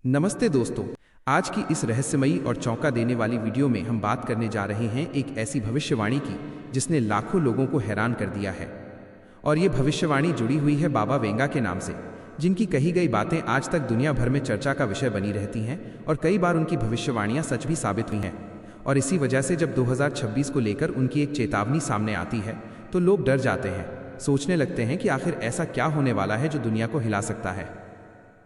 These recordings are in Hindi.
नमस्ते दोस्तों। आज की इस रहस्यमयी और चौंका देने वाली वीडियो में हम बात करने जा रहे हैं एक ऐसी भविष्यवाणी की जिसने लाखों लोगों को हैरान कर दिया है। और ये भविष्यवाणी जुड़ी हुई है बाबा वेंगा के नाम से, जिनकी कही गई बातें आज तक दुनिया भर में चर्चा का विषय बनी रहती हैं और कई बार उनकी भविष्यवाणियां सच भी साबित हुई हैं। और इसी वजह से जब 2026 को लेकर उनकी एक चेतावनी सामने आती है तो लोग डर जाते हैं, सोचने लगते हैं कि आखिर ऐसा क्या होने वाला है जो दुनिया को हिला सकता है।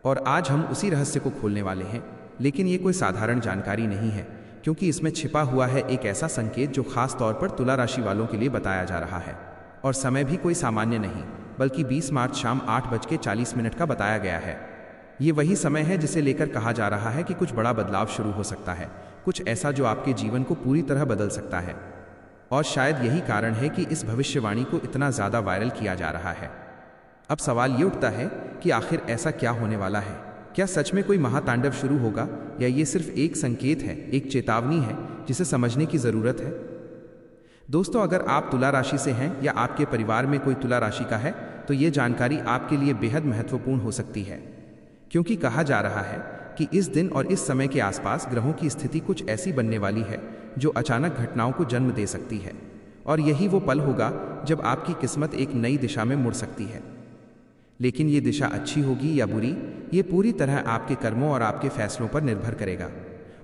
और आज हम उसी रहस्य को खोलने वाले हैं। लेकिन ये कोई साधारण जानकारी नहीं है, क्योंकि इसमें छिपा हुआ है एक ऐसा संकेत जो खास तौर पर तुला राशि वालों के लिए बताया जा रहा है। और समय भी कोई सामान्य नहीं, बल्कि 20 मार्च शाम 8:40 का बताया गया है। ये वही समय है जिसे लेकर कहा जा रहा है कि कुछ बड़ा बदलाव शुरू हो सकता है, कुछ ऐसा जो आपके जीवन को पूरी तरह बदल सकता है। और शायद यही कारण है कि इस भविष्यवाणी को इतना ज़्यादा वायरल किया जा रहा है। अब सवाल ये उठता है कि आखिर ऐसा क्या होने वाला है? क्या सच में कोई महातांडव शुरू होगा, या ये सिर्फ एक संकेत है, एक चेतावनी है जिसे समझने की ज़रूरत है? दोस्तों, अगर आप तुला राशि से हैं या आपके परिवार में कोई तुला राशि का है, तो ये जानकारी आपके लिए बेहद महत्वपूर्ण हो सकती है। क्योंकि कहा जा रहा है कि इस दिन और इस समय के आसपास ग्रहों की स्थिति कुछ ऐसी बनने वाली है जो अचानक घटनाओं को जन्म दे सकती है। और यही वो पल होगा जब आपकी किस्मत एक नई दिशा में मुड़ सकती है। लेकिन ये दिशा अच्छी होगी या बुरी, ये पूरी तरह आपके कर्मों और आपके फैसलों पर निर्भर करेगा।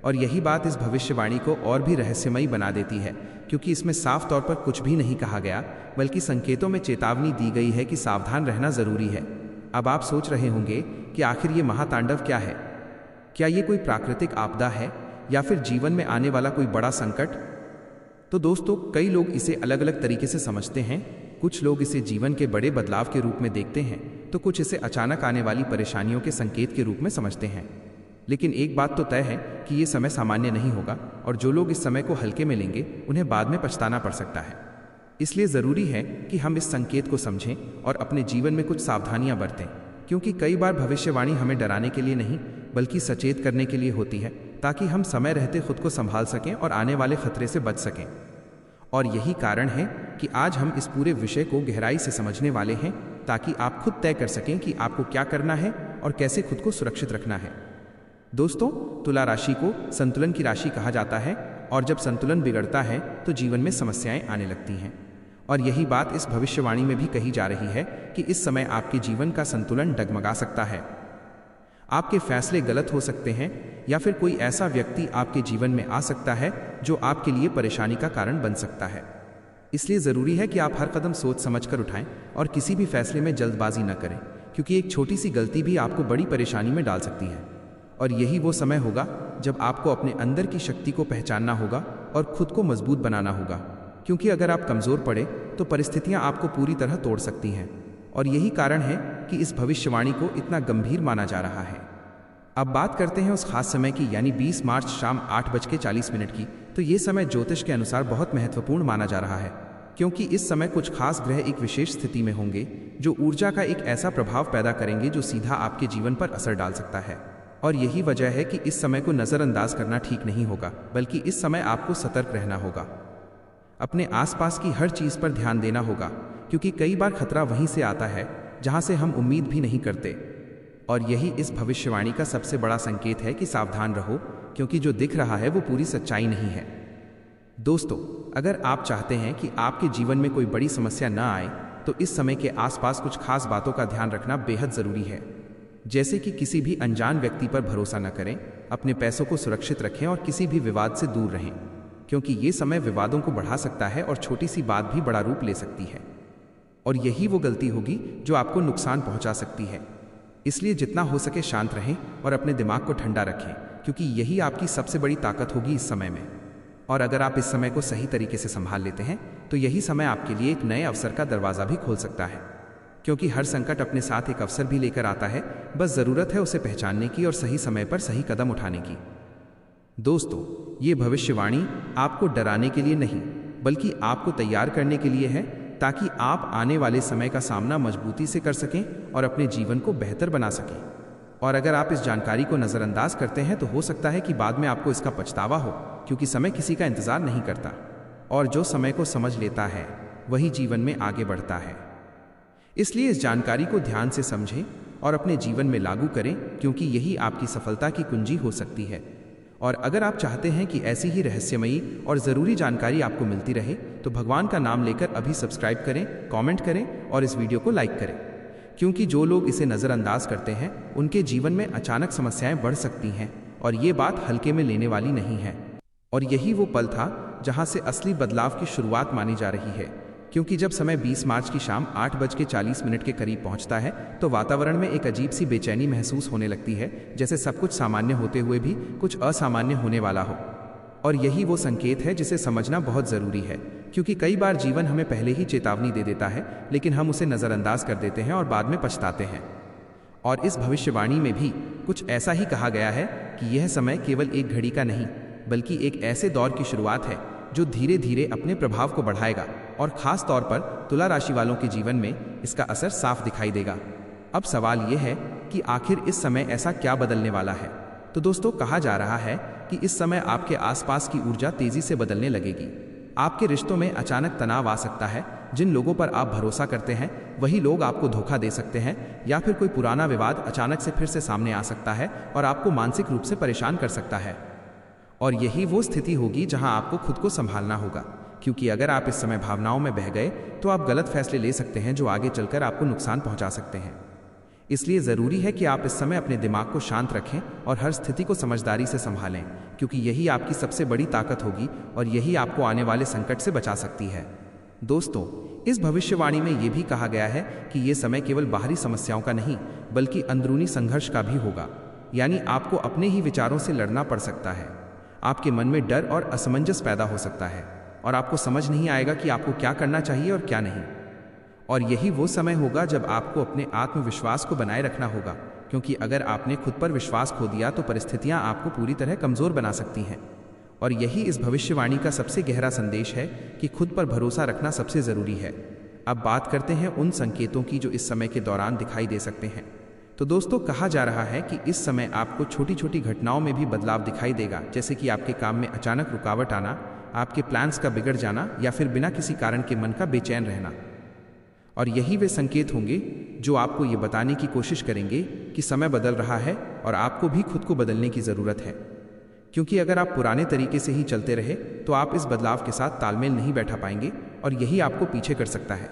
और यही बात इस भविष्यवाणी को और भी रहस्यमयी बना देती है, क्योंकि इसमें साफ तौर पर कुछ भी नहीं कहा गया, बल्कि संकेतों में चेतावनी दी गई है कि सावधान रहना जरूरी है। अब आप सोच रहे होंगे कि आखिर ये महातांडव क्या है? क्या ये कोई प्राकृतिक आपदा है या फिर जीवन में आने वाला कोई बड़ा संकट? तो दोस्तों, कई लोग इसे अलग अलग तरीके से समझते हैं। कुछ लोग इसे जीवन के बड़े बदलाव के रूप में देखते हैं, तो कुछ इसे अचानक आने वाली परेशानियों के संकेत के रूप में समझते हैं। लेकिन एक बात तो तय है कि ये समय सामान्य नहीं होगा, और जो लोग इस समय को हल्के में लेंगे उन्हें बाद में पछताना पड़ सकता है। इसलिए ज़रूरी है कि हम इस संकेत को समझें और अपने जीवन में कुछ सावधानियां बरतें, क्योंकि कई बार भविष्यवाणी हमें डराने के लिए नहीं, बल्कि सचेत करने के लिए होती है, ताकि हम समय रहते खुद को संभाल सकें और आने वाले खतरे से बच सकें। और यही कारण है कि आज हम इस पूरे विषय को गहराई से समझने वाले हैं, ताकि आप खुद तय कर सकें कि आपको क्या करना है और कैसे खुद को सुरक्षित रखना है। दोस्तों, तुला राशि को संतुलन की राशि कहा जाता है, और जब संतुलन बिगड़ता है तो जीवन में समस्याएं आने लगती हैं। और यही बात इस भविष्यवाणी में भी कही जा रही है कि इस समय आपके जीवन का संतुलन डगमगा सकता है। आपके फैसले गलत हो सकते हैं, या फिर कोई ऐसा व्यक्ति आपके जीवन में आ सकता है जो आपके लिए परेशानी का कारण बन सकता है। इसलिए ज़रूरी है कि आप हर कदम सोच समझकर उठाएं और किसी भी फैसले में जल्दबाजी न करें, क्योंकि एक छोटी सी गलती भी आपको बड़ी परेशानी में डाल सकती है। और यही वो समय होगा जब आपको अपने अंदर की शक्ति को पहचानना होगा और खुद को मजबूत बनाना होगा, क्योंकि अगर आप कमज़ोर पड़े तो परिस्थितियां आपको पूरी तरह तोड़ सकती हैं। और यही कारण है कि इस भविष्यवाणी को इतना गंभीर माना जा रहा है। अब बात करते हैं उस खास समय की, यानी 20 मार्च शाम 8:40 की। तो ये समय ज्योतिष के अनुसार बहुत महत्वपूर्ण माना जा रहा है, क्योंकि इस समय कुछ खास ग्रह एक विशेष स्थिति में होंगे जो ऊर्जा का एक ऐसा प्रभाव पैदा करेंगे जो सीधा आपके जीवन पर असर डाल सकता है। और यही वजह है कि इस समय को नज़रअंदाज करना ठीक नहीं होगा, बल्कि इस समय आपको सतर्क रहना होगा। अपने आसपास की हर चीज़ पर ध्यान देना होगा, क्योंकि कई बार खतरा वहीं से आता है जहां से हम उम्मीद भी नहीं करते। और यही इस भविष्यवाणी का सबसे बड़ा संकेत है कि सावधान रहो, क्योंकि जो दिख रहा है वो पूरी सच्चाई नहीं है। दोस्तों, अगर आप चाहते हैं कि आपके जीवन में कोई बड़ी समस्या न आए, तो इस समय के आसपास कुछ खास बातों का ध्यान रखना बेहद ज़रूरी है। जैसे कि किसी भी अनजान व्यक्ति पर भरोसा न करें, अपने पैसों को सुरक्षित रखें और किसी भी विवाद से दूर रहें, क्योंकि ये समय विवादों को बढ़ा सकता है और छोटी सी बात भी बड़ा रूप ले सकती है। और यही वो गलती होगी जो आपको नुकसान पहुंचा सकती है। इसलिए जितना हो सके शांत रहें और अपने दिमाग को ठंडा रखें, क्योंकि यही आपकी सबसे बड़ी ताकत होगी इस समय में। और अगर आप इस समय को सही तरीके से संभाल लेते हैं, तो यही समय आपके लिए एक नए अवसर का दरवाज़ा भी खोल सकता है, क्योंकि हर संकट अपने साथ एक अवसर भी लेकर आता है। बस ज़रूरत है उसे पहचानने की और सही समय पर सही कदम उठाने की। दोस्तों, ये भविष्यवाणी आपको डराने के लिए नहीं, बल्कि आपको तैयार करने के लिए है, ताकि आप आने वाले समय का सामना मजबूती से कर सकें और अपने जीवन को बेहतर बना सकें। और अगर आप इस जानकारी को नज़रअंदाज करते हैं, तो हो सकता है कि बाद में आपको इसका पछतावा हो, क्योंकि समय किसी का इंतज़ार नहीं करता, और जो समय को समझ लेता है वही जीवन में आगे बढ़ता है। इसलिए इस जानकारी को ध्यान से समझें और अपने जीवन में लागू करें, क्योंकि यही आपकी सफलता की कुंजी हो सकती है। और अगर आप चाहते हैं कि ऐसी ही रहस्यमयी और ज़रूरी जानकारी आपको मिलती रहे, तो भगवान का नाम लेकर अभी सब्सक्राइब करें, कमेंट करें और इस वीडियो को लाइक करें, क्योंकि जो लोग इसे नज़रअंदाज करते हैं उनके जीवन में अचानक समस्याएं बढ़ सकती हैं, और ये बात हल्के में लेने वाली नहीं है। और यही वो पल था जहां से असली बदलाव की शुरुआत मानी जा रही है, क्योंकि जब समय 20 मार्च की शाम 8:40 के करीब पहुंचता है तो वातावरण में एक अजीब सी बेचैनी महसूस होने लगती है, जैसे सब कुछ सामान्य होते हुए भी कुछ असामान्य होने वाला हो। और यही वो संकेत है जिसे समझना बहुत ज़रूरी है, क्योंकि कई बार जीवन हमें पहले ही चेतावनी दे देता है, लेकिन हम उसे नज़रअंदाज कर देते हैं और बाद में पछताते हैं। और इस भविष्यवाणी में भी कुछ ऐसा ही कहा गया है कि यह समय केवल एक घड़ी का नहीं, बल्कि एक ऐसे दौर की शुरुआत है जो धीरे धीरे अपने प्रभाव को बढ़ाएगा, और खास तौर पर तुला राशि वालों के जीवन में इसका असर साफ दिखाई देगा। अब सवाल यह है कि आखिर इस समय ऐसा क्या बदलने वाला है। तो दोस्तों, कहा जा रहा है कि इस समय आपके आसपास की ऊर्जा तेजी से बदलने लगेगी। आपके रिश्तों में अचानक तनाव आ सकता है। जिन लोगों पर आप भरोसा करते हैं वही लोग आपको धोखा दे सकते हैं, या फिर कोई पुराना विवाद अचानक से फिर से सामने आ सकता है और आपको मानसिक रूप से परेशान कर सकता है। और यही वो स्थिति होगी जहां आपको खुद को संभालना होगा, क्योंकि अगर आप इस समय भावनाओं में बह गए तो आप गलत फैसले ले सकते हैं जो आगे चलकर आपको नुकसान पहुंचा सकते हैं। इसलिए ज़रूरी है कि आप इस समय अपने दिमाग को शांत रखें और हर स्थिति को समझदारी से संभालें, क्योंकि यही आपकी सबसे बड़ी ताकत होगी और यही आपको आने वाले संकट से बचा सकती है। दोस्तों, इस भविष्यवाणी में यह भी कहा गया है कि ये समय केवल बाहरी समस्याओं का नहीं, बल्कि अंदरूनी संघर्ष का भी होगा। यानी आपको अपने ही विचारों से लड़ना पड़ सकता है। आपके मन में डर और असमंजस पैदा हो सकता है और आपको समझ नहीं आएगा कि आपको क्या करना चाहिए और क्या नहीं। और यही वो समय होगा जब आपको अपने आत्मविश्वास को बनाए रखना होगा, क्योंकि अगर आपने खुद पर विश्वास खो दिया तो परिस्थितियां आपको पूरी तरह कमज़ोर बना सकती हैं। और यही इस भविष्यवाणी का सबसे गहरा संदेश है कि खुद पर भरोसा रखना सबसे ज़रूरी है। अब बात करते हैं उन संकेतों की जो इस समय के दौरान दिखाई दे सकते हैं। तो दोस्तों, कहा जा रहा है कि इस समय आपको छोटी छोटी घटनाओं में भी बदलाव दिखाई देगा, जैसे कि आपके काम में अचानक रुकावट आना, आपके प्लान्स का बिगड़ जाना, या फिर बिना किसी कारण के मन का बेचैन रहना। और यही वे संकेत होंगे जो आपको ये बताने की कोशिश करेंगे कि समय बदल रहा है और आपको भी खुद को बदलने की ज़रूरत है। क्योंकि अगर आप पुराने तरीके से ही चलते रहे तो आप इस बदलाव के साथ तालमेल नहीं बैठा पाएंगे और यही आपको पीछे कर सकता है।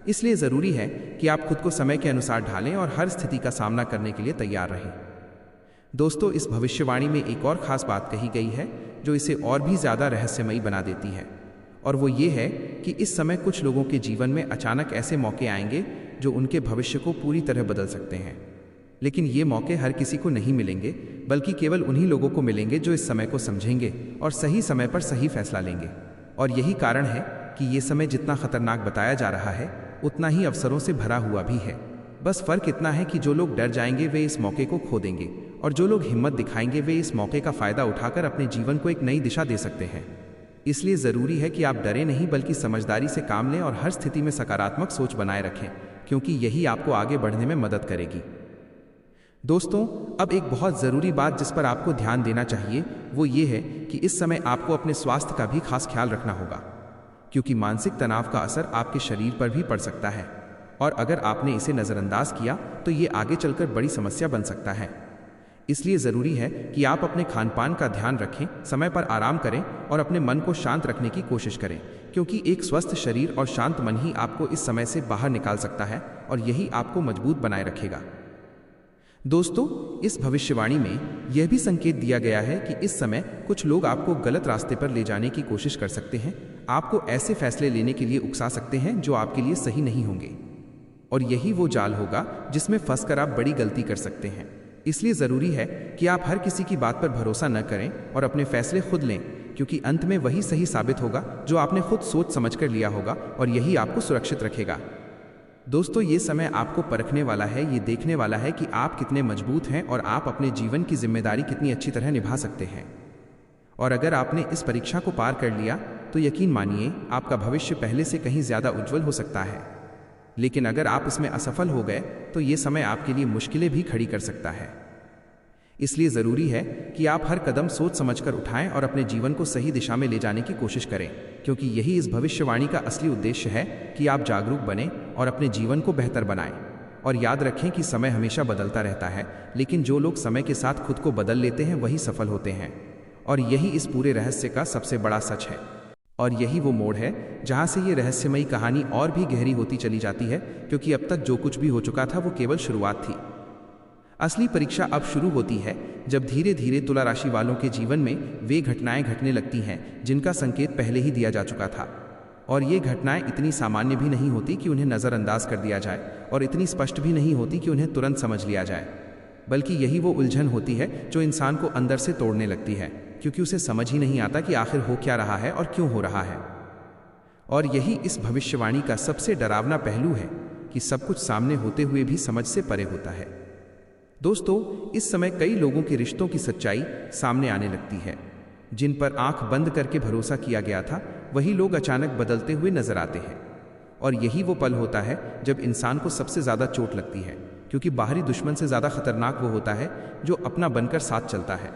इसलिए ज़रूरी है कि आप खुद को समय के अनुसार ढालें और हर स्थिति का सामना करने के लिए तैयार रहें। दोस्तों, इस भविष्यवाणी में एक और ख़ास बात कही गई है जो इसे और भी ज़्यादा रहस्यमयी बना देती है, और वो ये है कि इस समय कुछ लोगों के जीवन में अचानक ऐसे मौके आएंगे जो उनके भविष्य को पूरी तरह बदल सकते हैं। लेकिन ये मौके हर किसी को नहीं मिलेंगे, बल्कि केवल उन्हीं लोगों को मिलेंगे जो इस समय को समझेंगे और सही समय पर सही फैसला लेंगे। और यही कारण है कि ये समय जितना खतरनाक बताया जा रहा है उतना ही अवसरों से भरा हुआ भी है। बस फर्क इतना है कि जो लोग डर जाएंगे वे इस मौके को खो देंगे, और जो लोग हिम्मत दिखाएंगे वे इस मौके का फायदा उठाकर अपने जीवन को एक नई दिशा दे सकते हैं। इसलिए ज़रूरी है कि आप डरे नहीं, बल्कि समझदारी से काम लें और हर स्थिति में सकारात्मक सोच बनाए रखें, क्योंकि यही आपको आगे बढ़ने में मदद करेगी। दोस्तों, अब एक बहुत ज़रूरी बात जिस पर आपको ध्यान देना चाहिए वो ये है कि इस समय आपको अपने स्वास्थ्य का भी खास ख्याल रखना होगा, क्योंकि मानसिक तनाव का असर आपके शरीर पर भी पड़ सकता है, और अगर आपने इसे नज़रअंदाज किया तो ये आगे चलकर बड़ी समस्या बन सकता है। इसलिए ज़रूरी है कि आप अपने खान पान का ध्यान रखें, समय पर आराम करें और अपने मन को शांत रखने की कोशिश करें, क्योंकि एक स्वस्थ शरीर और शांत मन ही आपको इस समय से बाहर निकाल सकता है और यही आपको मजबूत बनाए रखेगा। दोस्तों, इस भविष्यवाणी में यह भी संकेत दिया गया है कि इस समय कुछ लोग आपको गलत रास्ते पर ले जाने की कोशिश कर सकते हैं, आपको ऐसे फैसले लेने के लिए उकसा सकते हैं जो आपके लिए सही नहीं होंगे, और यही वो जाल होगा जिसमें फंसकर आप बड़ी गलती कर सकते हैं। इसलिए ज़रूरी है कि आप हर किसी की बात पर भरोसा न करें और अपने फैसले खुद लें, क्योंकि अंत में वही सही साबित होगा जो आपने खुद सोच समझ कर लिया होगा, और यही आपको सुरक्षित रखेगा। दोस्तों, ये समय आपको परखने वाला है, ये देखने वाला है कि आप कितने मजबूत हैं और आप अपने जीवन की जिम्मेदारी कितनी अच्छी तरह निभा सकते हैं। और अगर आपने इस परीक्षा को पार कर लिया तो यकीन मानिए आपका भविष्य पहले से कहीं ज़्यादा उज्जवल हो सकता है। लेकिन अगर आप इसमें असफल हो गए तो ये समय आपके लिए मुश्किलें भी खड़ी कर सकता है। इसलिए ज़रूरी है कि आप हर कदम सोच समझकर उठाएं और अपने जीवन को सही दिशा में ले जाने की कोशिश करें, क्योंकि यही इस भविष्यवाणी का असली उद्देश्य है कि आप जागरूक बनें और अपने जीवन को बेहतर बनाएं। और याद रखें कि समय हमेशा बदलता रहता है, लेकिन जो लोग समय के साथ खुद को बदल लेते हैं वही सफल होते हैं। और यही इस पूरे रहस्य का सबसे बड़ा सच है। और यही वो मोड़ है जहां से ये रहस्यमयी कहानी और भी गहरी होती चली जाती है, क्योंकि अब तक जो कुछ भी हो चुका था वो केवल शुरुआत थी। असली परीक्षा अब शुरू होती है जब धीरे धीरे तुला राशि वालों के जीवन में वे घटनाएं घटने लगती हैं जिनका संकेत पहले ही दिया जा चुका था। और ये घटनाएं इतनी सामान्य भी नहीं होती कि उन्हें नज़रअंदाज कर दिया जाए, और इतनी स्पष्ट भी नहीं होती कि उन्हें तुरंत समझ लिया जाए, बल्कि यही वो उलझन होती है जो इंसान को अंदर से तोड़ने लगती है, क्योंकि उसे समझ ही नहीं आता कि आखिर हो क्या रहा है और क्यों हो रहा है। और यही इस भविष्यवाणी का सबसे डरावना पहलू है कि सब कुछ सामने होते हुए भी समझ से परे होता है। दोस्तों, इस समय कई लोगों के रिश्तों की सच्चाई सामने आने लगती है। जिन पर आंख बंद करके भरोसा किया गया था, वही लोग अचानक बदलते हुए नजर आते हैं। और यही वो पल होता है जब इंसान को सबसे ज्यादा चोट लगती है, क्योंकि बाहरी दुश्मन से ज्यादा खतरनाक वो होता है जो अपना बनकर साथ चलता है।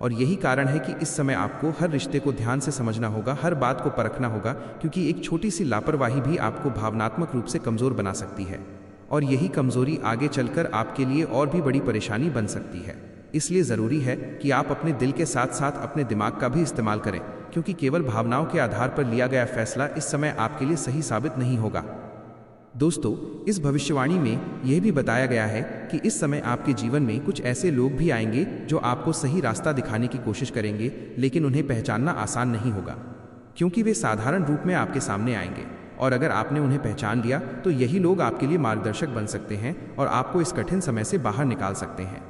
और यही कारण है कि इस समय आपको हर रिश्ते को ध्यान से समझना होगा, हर बात को परखना होगा, क्योंकि एक छोटी सी लापरवाही भी आपको भावनात्मक रूप से कमजोर बना सकती है। और यही कमजोरी आगे चलकर आपके लिए और भी बड़ी परेशानी बन सकती है। इसलिए ज़रूरी है कि आप अपने दिल के साथ साथ अपने दिमाग का भी इस्तेमाल करें, क्योंकि केवल भावनाओं के आधार पर लिया गया फैसला इस समय आपके लिए सही साबित नहीं होगा। दोस्तों, इस भविष्यवाणी में यह भी बताया गया है कि इस समय आपके जीवन में कुछ ऐसे लोग भी आएंगे जो आपको सही रास्ता दिखाने की कोशिश करेंगे, लेकिन उन्हें पहचानना आसान नहीं होगा, क्योंकि वे साधारण रूप में आपके सामने आएंगे। और अगर आपने उन्हें पहचान लिया तो यही लोग आपके लिए मार्गदर्शक बन सकते हैं और आपको इस कठिन समय से बाहर निकाल सकते हैं।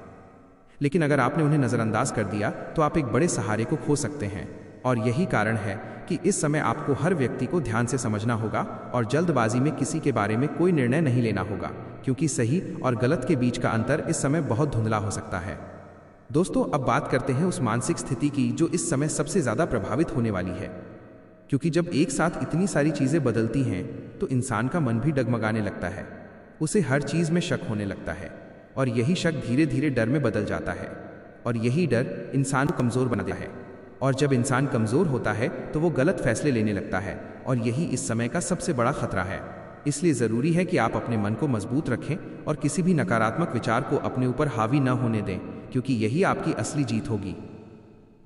लेकिन अगर आपने उन्हें नज़रअंदाज कर दिया तो आप एक बड़े सहारे को खो सकते हैं। और यही कारण है कि इस समय आपको हर व्यक्ति को ध्यान से समझना होगा और जल्दबाजी में किसी के बारे में कोई निर्णय नहीं लेना होगा, क्योंकि सही और गलत के बीच का अंतर इस समय बहुत धुंधला हो सकता है। दोस्तों, अब बात करते हैं उस मानसिक स्थिति की जो इस समय सबसे ज़्यादा प्रभावित होने वाली है, क्योंकि जब एक साथ इतनी सारी चीज़ें बदलती हैं तो इंसान का मन भी डगमगाने लगता है। उसे हर चीज़ में शक होने लगता है, और यही शक धीरे धीरे डर में बदल जाता है। और यही डर इंसान को कमज़ोर बना देता है। और जब इंसान कमज़ोर होता है तो वो गलत फैसले लेने लगता है, और यही इस समय का सबसे बड़ा खतरा है। इसलिए ज़रूरी है कि आप अपने मन को मजबूत रखें और किसी भी नकारात्मक विचार को अपने ऊपर हावी न होने दें, क्योंकि यही आपकी असली जीत होगी।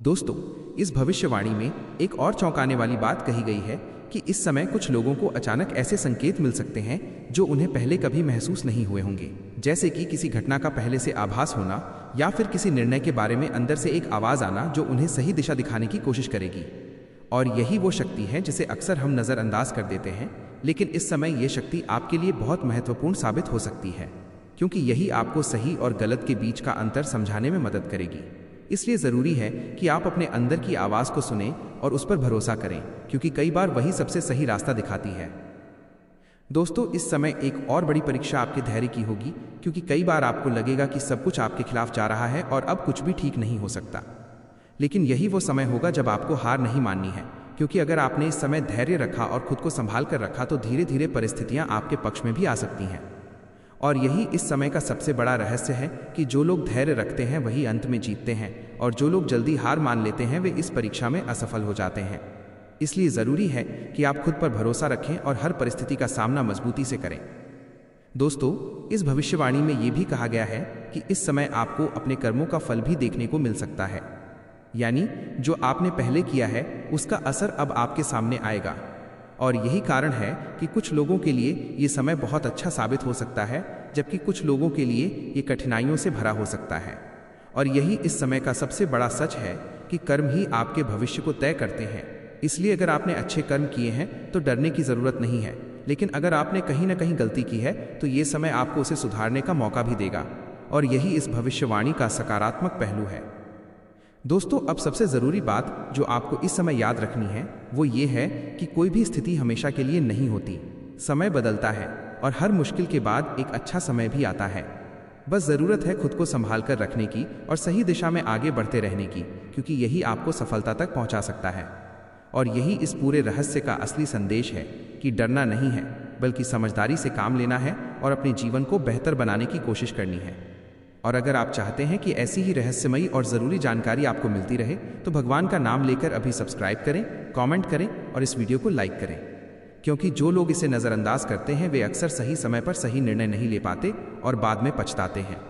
दोस्तों, इस भविष्यवाणी में एक और चौंकाने वाली बात कही गई है कि इस समय कुछ लोगों को अचानक ऐसे संकेत मिल सकते हैं जो उन्हें पहले कभी महसूस नहीं हुए होंगे, जैसे कि किसी घटना का पहले से आभास होना, या फिर किसी निर्णय के बारे में अंदर से एक आवाज़ आना जो उन्हें सही दिशा दिखाने की कोशिश करेगी। और यही वो शक्ति है जिसे अक्सर हम नज़रअंदाज कर देते हैं, लेकिन इस समय ये शक्ति आपके लिए बहुत महत्वपूर्ण साबित हो सकती है, क्योंकि यही आपको सही और गलत के बीच का अंतर समझाने में मदद करेगी। इसलिए ज़रूरी है कि आप अपने अंदर की आवाज़ को सुनें और उस पर भरोसा करें, क्योंकि कई बार वही सबसे सही रास्ता दिखाती है। दोस्तों, इस समय एक और बड़ी परीक्षा आपके धैर्य की होगी, क्योंकि कई बार आपको लगेगा कि सब कुछ आपके खिलाफ जा रहा है और अब कुछ भी ठीक नहीं हो सकता। लेकिन यही वो समय होगा जब आपको हार नहीं माननी है, क्योंकि अगर आपने इस समय धैर्य रखा और खुद को संभाल कर रखा तो धीरे धीरे परिस्थितियां आपके पक्ष में भी आ सकती हैं। और यही इस समय का सबसे बड़ा रहस्य है कि जो लोग धैर्य रखते हैं वही अंत में जीतते हैं, और जो लोग जल्दी हार मान लेते हैं वे इस परीक्षा में असफल हो जाते हैं। इसलिए ज़रूरी है कि आप खुद पर भरोसा रखें और हर परिस्थिति का सामना मजबूती से करें। दोस्तों, इस भविष्यवाणी में ये भी कहा गया है कि इस समय आपको अपने कर्मों का फल भी देखने को मिल सकता है, यानी जो आपने पहले किया है उसका असर अब आपके सामने आएगा। और यही कारण है कि कुछ लोगों के लिए ये समय बहुत अच्छा साबित हो सकता है, जबकि कुछ लोगों के लिए ये कठिनाइयों से भरा हो सकता है। और यही इस समय का सबसे बड़ा सच है कि कर्म ही आपके भविष्य को तय करते हैं। इसलिए अगर आपने अच्छे कर्म किए हैं तो डरने की ज़रूरत नहीं है, लेकिन अगर आपने कहीं ना कहीं गलती की है तो ये समय आपको उसे सुधारने का मौका भी देगा। और यही इस भविष्यवाणी का सकारात्मक पहलू है। दोस्तों, अब सबसे ज़रूरी बात जो आपको इस समय याद रखनी है वो ये है कि कोई भी स्थिति हमेशा के लिए नहीं होती। समय बदलता है और हर मुश्किल के बाद एक अच्छा समय भी आता है। बस ज़रूरत है खुद को संभाल कर रखने की और सही दिशा में आगे बढ़ते रहने की, क्योंकि यही आपको सफलता तक पहुंचा सकता है। और यही इस पूरे रहस्य का असली संदेश है कि डरना नहीं है, बल्कि समझदारी से काम लेना है और अपने जीवन को बेहतर बनाने की कोशिश करनी है। और अगर आप चाहते हैं कि ऐसी ही रहस्यमयी और ज़रूरी जानकारी आपको मिलती रहे तो भगवान का नाम लेकर अभी सब्सक्राइब करें, कमेंट करें और इस वीडियो को लाइक करें। क्योंकि जो लोग इसे नज़रअंदाज करते हैं वे अक्सर सही समय पर सही निर्णय नहीं ले पाते और बाद में पछताते हैं।